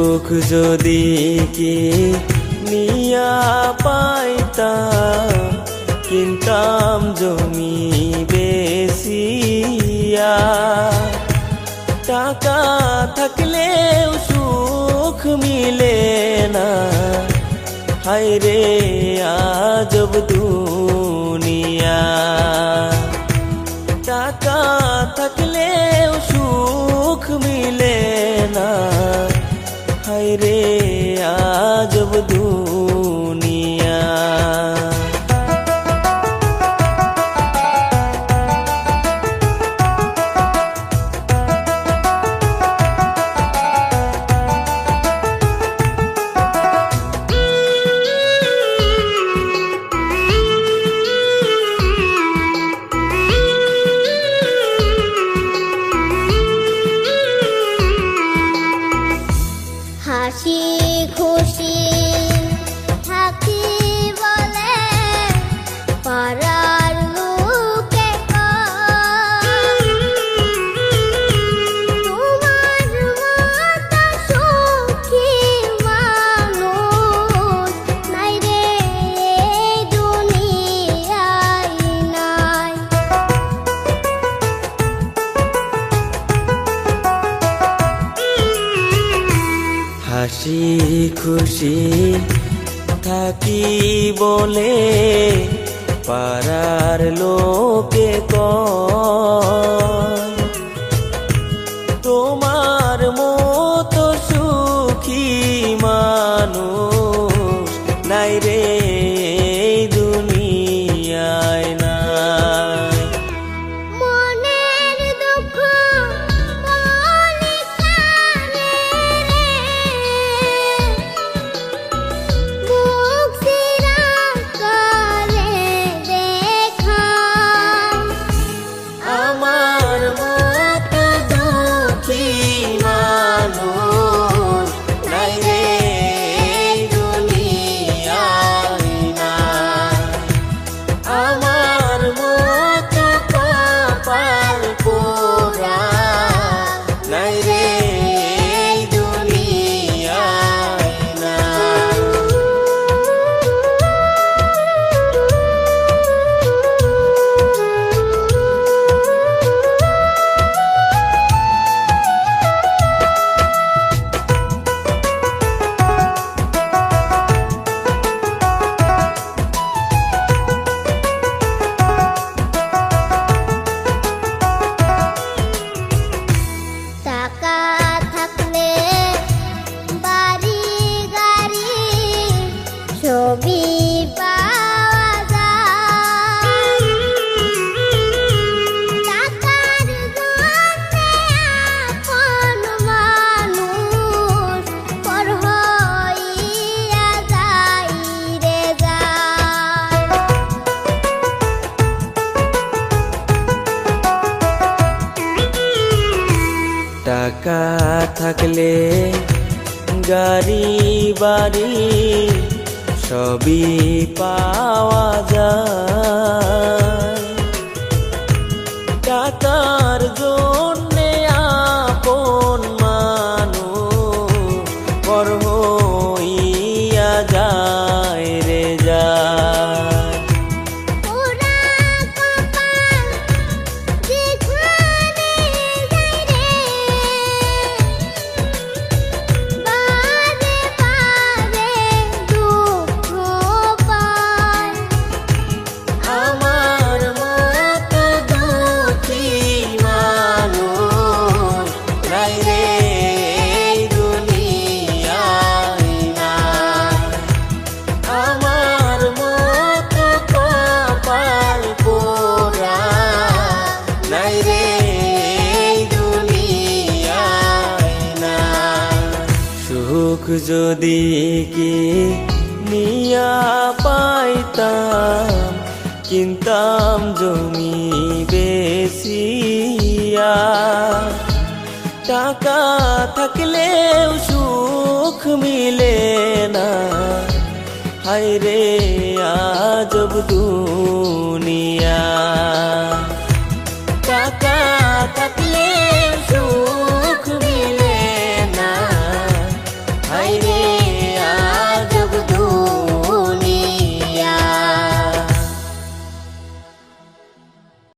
সুখ যদি কি নিয়া পাইতাম, কিনতাম জমি বেশিয়া। টাকা থাকলেও সুখ মিলে না, হায়রে আজব দুনিয়া। টাকা থাকলেও সুখ মিলে না, হায়রে আজব দুনিয়া। হাসি খুশি থাকি বলে পাড়ার লোকে কয়, তোমার মতো সুখী মানুষ নাই রে এই দুনিয়ায় নাই। হাসি খুশি থাকি বলে পাড়ার লোকে কয়, তোমার মতো সুখী মানুষ নাই রে এই দুনিয়ায় নাই। মনের দুঃখ বলি কানে রে, বুক চিরা করে দেখায়। আমার মতো দুঃখী মানুষ নাই রে এই দুনিয়ায় নাই। আমার মতো কপাল পোড়া নাই রে এই দুনিয়ায় নাই। টাকা থাকলে বাড়ি গাড়ি ছবি পাওয়া যায়। টাকার জন্যে আপন মানুষ পর হইয়া যায় রে যায়। টাকা থাকলে গাড়ি বাড়ি সবই পাওয়া যায়। টাকার জন্যে আপন মানুষ পর হইয়া যায় রে যায়। ওরা কপাল যেখানে যায় রে, বারে বারে দুঃখ পায়। আমার মতো দুঃখী মানুষ নাই রে এই দুনিয়ায় নাই। আমার মতো কপাল পোড়া নাই রে এই দুনিয়ায় নাই। সুখ যদি কি নিয়া পাইতাম, কিনতাম জমি বেশিয়া। টাকা থাকলেও সুখ মিলে না, হায়রে আজব দুনিয়া।